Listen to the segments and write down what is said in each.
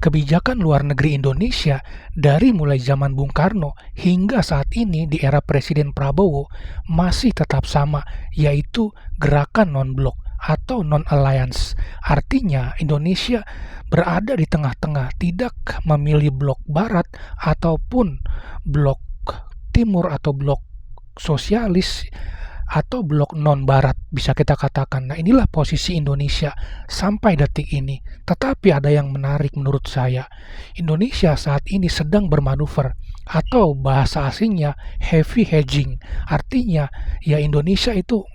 Kebijakan luar negeri Indonesia dari mulai zaman Bung Karno hingga saat ini di era Presiden Prabowo masih tetap sama, yaitu gerakan non-blok atau non-alliance. Artinya Indonesia berada di tengah-tengah, tidak memilih blok barat ataupun blok timur atau blok sosialis atau blok non-barat bisa kita katakan. Nah, inilah posisi Indonesia sampai detik ini. Tetapi ada yang menarik menurut saya. Indonesia saat ini sedang bermanuver atau bahasa asingnya heavy hedging. Artinya ya Indonesia itu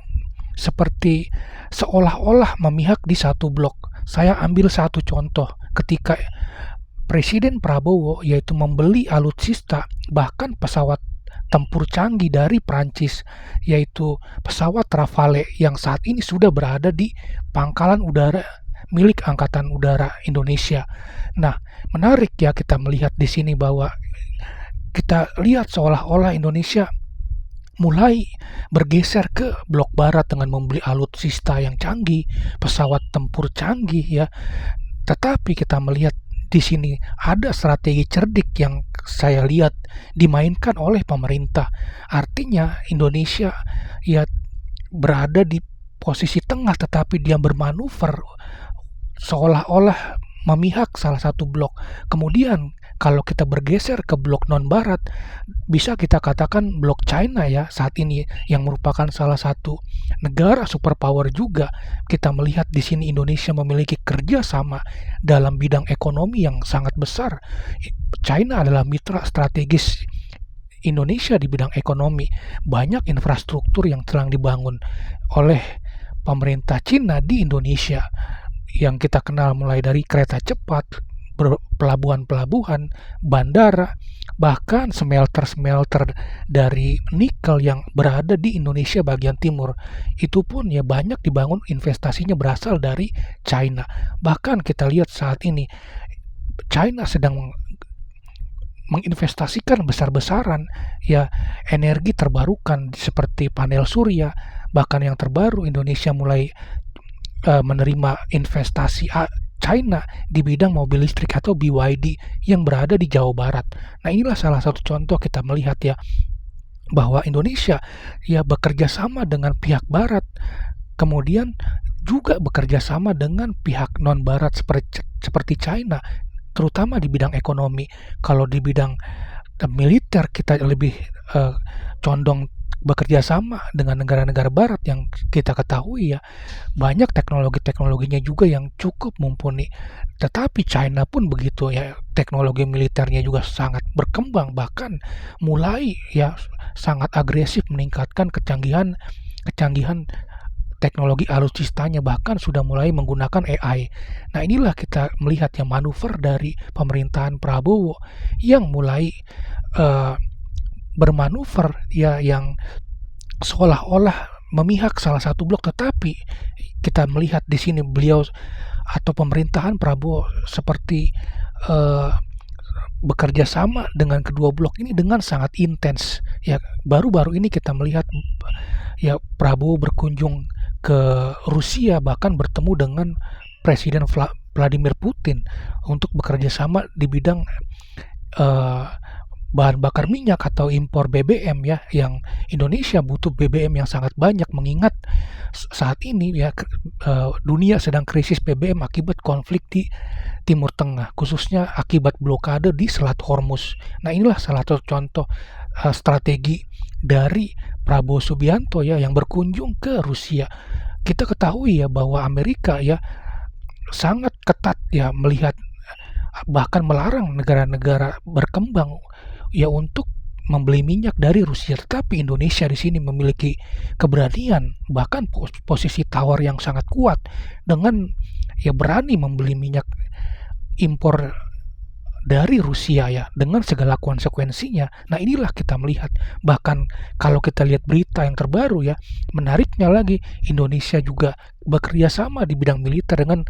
seperti seolah-olah memihak di satu blok. Saya ambil satu contoh ketika Presiden Prabowo yaitu membeli alutsista bahkan pesawat tempur canggih dari Prancis, yaitu pesawat Rafale yang saat ini sudah berada di pangkalan udara milik Angkatan Udara Indonesia. Nah, menarik ya kita melihat di sini bahwa kita lihat seolah-olah Indonesia mulai bergeser ke blok barat dengan membeli alutsista yang canggih, pesawat tempur canggih ya. Tetapi kita melihat di sini ada strategi cerdik yang saya lihat dimainkan oleh pemerintah. Artinya Indonesia ya berada di posisi tengah tetapi dia bermanuver seolah-olah memihak salah satu blok. Kemudian kalau kita bergeser ke blok non-barat, bisa kita katakan blok China ya saat ini yang merupakan salah satu negara superpower juga. Kita melihat di sini Indonesia memiliki kerjasama dalam bidang ekonomi yang sangat besar. China adalah mitra strategis Indonesia di bidang ekonomi. Banyak infrastruktur yang sedang dibangun oleh pemerintah Cina di Indonesia yang kita kenal mulai dari kereta cepat, pelabuhan-pelabuhan, bandara, bahkan smelter-smelter dari nikel yang berada di Indonesia bagian timur. Itu pun ya banyak dibangun investasinya berasal dari China. Bahkan kita lihat saat ini China sedang menginvestasikan besar-besaran ya energi terbarukan seperti panel surya, bahkan yang terbaru Indonesia mulai menerima investasi China di bidang mobil listrik atau BYD yang berada di Jawa Barat. Nah, inilah salah satu contoh kita melihat ya bahwa Indonesia ya bekerja sama dengan pihak barat, kemudian juga bekerja sama dengan pihak non barat seperti China, terutama di bidang ekonomi. Kalau di bidang militer kita lebih condong bekerja sama dengan negara-negara barat yang kita ketahui ya banyak teknologinya juga yang cukup mumpuni. Tetapi China pun begitu ya, teknologi militernya juga sangat berkembang, bahkan mulai ya sangat agresif meningkatkan kecanggihan teknologi alutsistanya, bahkan sudah mulai menggunakan AI. Nah, inilah kita melihat ya manuver dari pemerintahan Prabowo yang mulai bermanuver ya yang seolah-olah memihak salah satu blok, tetapi kita melihat di sini beliau atau pemerintahan Prabowo seperti bekerja sama dengan kedua blok ini dengan sangat intens. Ya baru-baru ini kita melihat ya Prabowo berkunjung ke Rusia, bahkan bertemu dengan Presiden Vladimir Putin untuk bekerja sama di bidang bahan bakar minyak atau impor BBM ya, yang Indonesia butuh BBM yang sangat banyak mengingat saat ini ya dunia sedang krisis BBM akibat konflik di Timur Tengah, khususnya akibat blokade di Selat Hormuz. Nah, inilah salah satu contoh strategi dari Prabowo Subianto ya yang berkunjung ke Rusia. Kita ketahui ya bahwa Amerika ya sangat ketat ya melihat bahkan melarang negara-negara berkembang ya untuk membeli minyak dari Rusia, tetapi Indonesia di sini memiliki keberanian bahkan posisi tawar yang sangat kuat dengan ya berani membeli minyak impor dari Rusia ya dengan segala konsekuensinya. Nah, inilah kita melihat bahkan kalau kita lihat berita yang terbaru ya menariknya lagi Indonesia juga bekerja sama di bidang militer dengan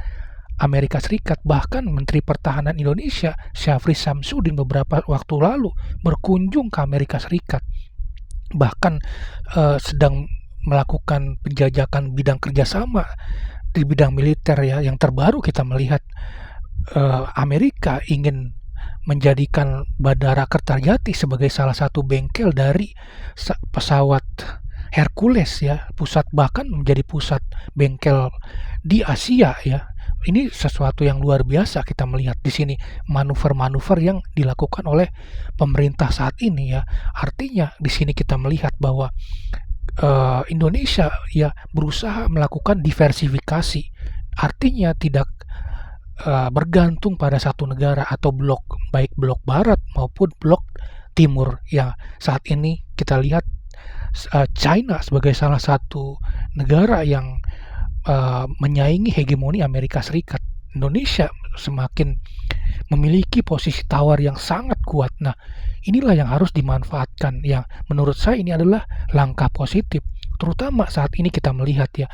Amerika Serikat. Bahkan Menteri Pertahanan Indonesia Syafri Samsudin beberapa waktu lalu berkunjung ke Amerika Serikat, bahkan sedang melakukan penjajakan bidang kerjasama di bidang militer ya. Yang terbaru kita melihat Amerika ingin menjadikan Bandara Kertajati sebagai salah satu bengkel dari pesawat Hercules ya, pusat bahkan menjadi pusat bengkel di Asia ya. Ini sesuatu yang luar biasa kita melihat di sini manuver-manuver yang dilakukan oleh pemerintah saat ini ya. Artinya di sini kita melihat bahwa Indonesia ya berusaha melakukan diversifikasi. Artinya tidak bergantung pada satu negara atau blok, baik blok barat maupun blok timur. Ya, saat ini kita lihat China sebagai salah satu negara yang menyaingi hegemoni Amerika Serikat. Indonesia semakin memiliki posisi tawar yang sangat kuat. Nah, inilah yang harus dimanfaatkan. Yang menurut saya ini adalah langkah positif. Terutama saat ini kita melihat ya,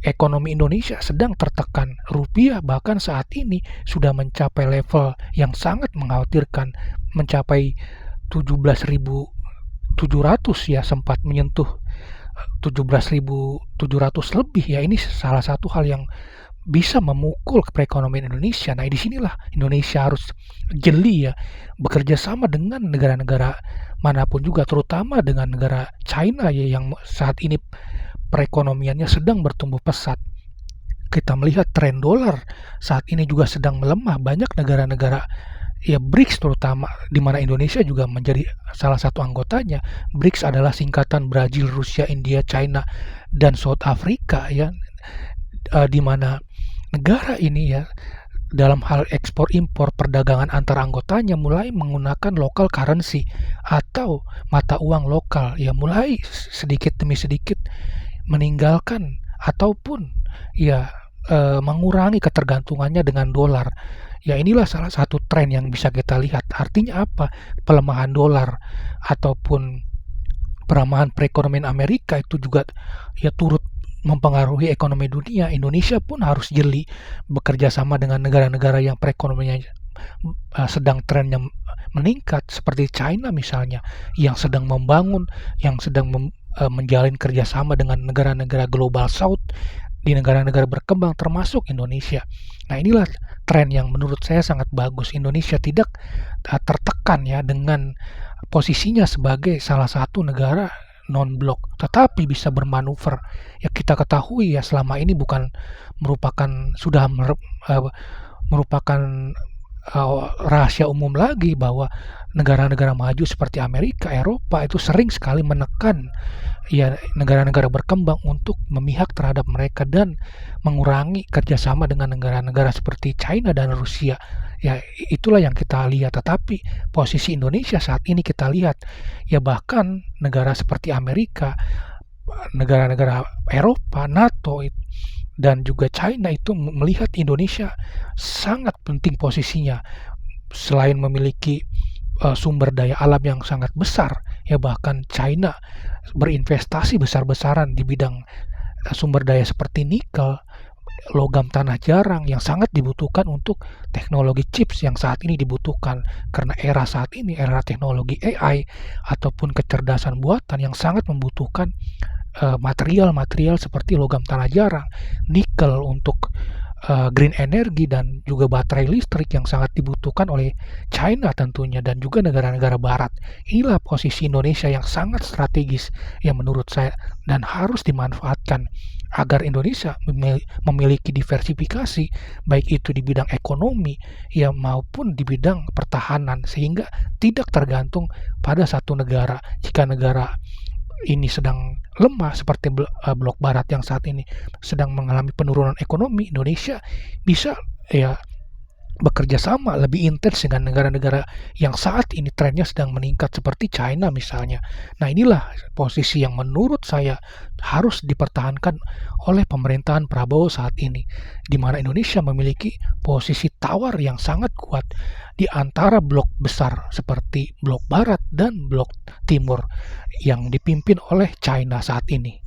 ekonomi Indonesia sedang tertekan. Rupiah bahkan saat ini sudah mencapai level yang sangat mengkhawatirkan, mencapai 17.700 ya, sempat menyentuh 17.700 lebih ya. Ini salah satu hal yang bisa memukul ke perekonomian Indonesia. Nah, disinilah Indonesia harus jeli ya, bekerja sama dengan negara-negara manapun juga, terutama dengan negara China ya, yang saat ini perekonomiannya sedang bertumbuh pesat. Kita melihat tren dolar saat ini juga sedang melemah. Banyak negara-negara ya BRICS terutama, di mana Indonesia juga menjadi salah satu anggotanya. BRICS adalah singkatan Brazil, Rusia, India, China, dan South Africa ya, di mana negara ini ya dalam hal ekspor impor perdagangan antar anggotanya mulai menggunakan local currency atau mata uang lokal ya, mulai sedikit demi sedikit meninggalkan ataupun ya mengurangi ketergantungannya dengan dolar. Ya, inilah salah satu tren yang bisa kita lihat. Artinya apa? Pelemahan dolar ataupun pelemahan perekonomian Amerika itu juga ya turut mempengaruhi ekonomi dunia. Indonesia pun harus jeli bekerja sama dengan negara-negara yang perekonomiannya sedang trennya meningkat, seperti China misalnya, yang sedang membangun, yang sedang menjalin kerjasama dengan negara-negara global South di negara-negara berkembang termasuk Indonesia. Nah, inilah tren yang menurut saya sangat bagus. Indonesia tidak tertekan ya dengan posisinya sebagai salah satu negara non-blok, tetapi bisa bermanuver. Ya, kita ketahui ya selama ini bukan merupakan merupakan rahasia umum lagi bahwa negara-negara maju seperti Amerika, Eropa itu sering sekali menekan ya negara-negara berkembang untuk memihak terhadap mereka dan mengurangi kerjasama dengan negara-negara seperti China dan Rusia. Ya, itulah yang kita lihat. Tetapi posisi Indonesia saat ini kita lihat ya, bahkan negara seperti Amerika, negara-negara Eropa, NATO dan juga China itu melihat Indonesia sangat penting posisinya. Selain memiliki sumber daya alam yang sangat besar ya, bahkan China berinvestasi besar-besaran di bidang sumber daya seperti nikel, logam tanah jarang yang sangat dibutuhkan untuk teknologi chips yang saat ini dibutuhkan, karena era saat ini era teknologi AI ataupun kecerdasan buatan yang sangat membutuhkan material-material seperti logam tanah jarang, nikel untuk green energy, dan juga baterai listrik yang sangat dibutuhkan oleh China tentunya dan juga negara-negara barat. Inilah posisi Indonesia yang sangat strategis yang menurut saya dan harus dimanfaatkan agar Indonesia memiliki diversifikasi baik itu di bidang ekonomi ya maupun di bidang pertahanan, sehingga tidak tergantung pada satu negara. Jika negara ini sedang lemah seperti blok barat yang saat ini sedang mengalami penurunan ekonomi, Indonesia bisa ya bekerja sama lebih intens dengan negara-negara yang saat ini trennya sedang meningkat seperti China misalnya. Nah, inilah posisi yang menurut saya harus dipertahankan oleh pemerintahan Prabowo saat ini, di mana Indonesia memiliki posisi tawar yang sangat kuat di antara blok besar seperti blok barat dan blok timur yang dipimpin oleh China saat ini.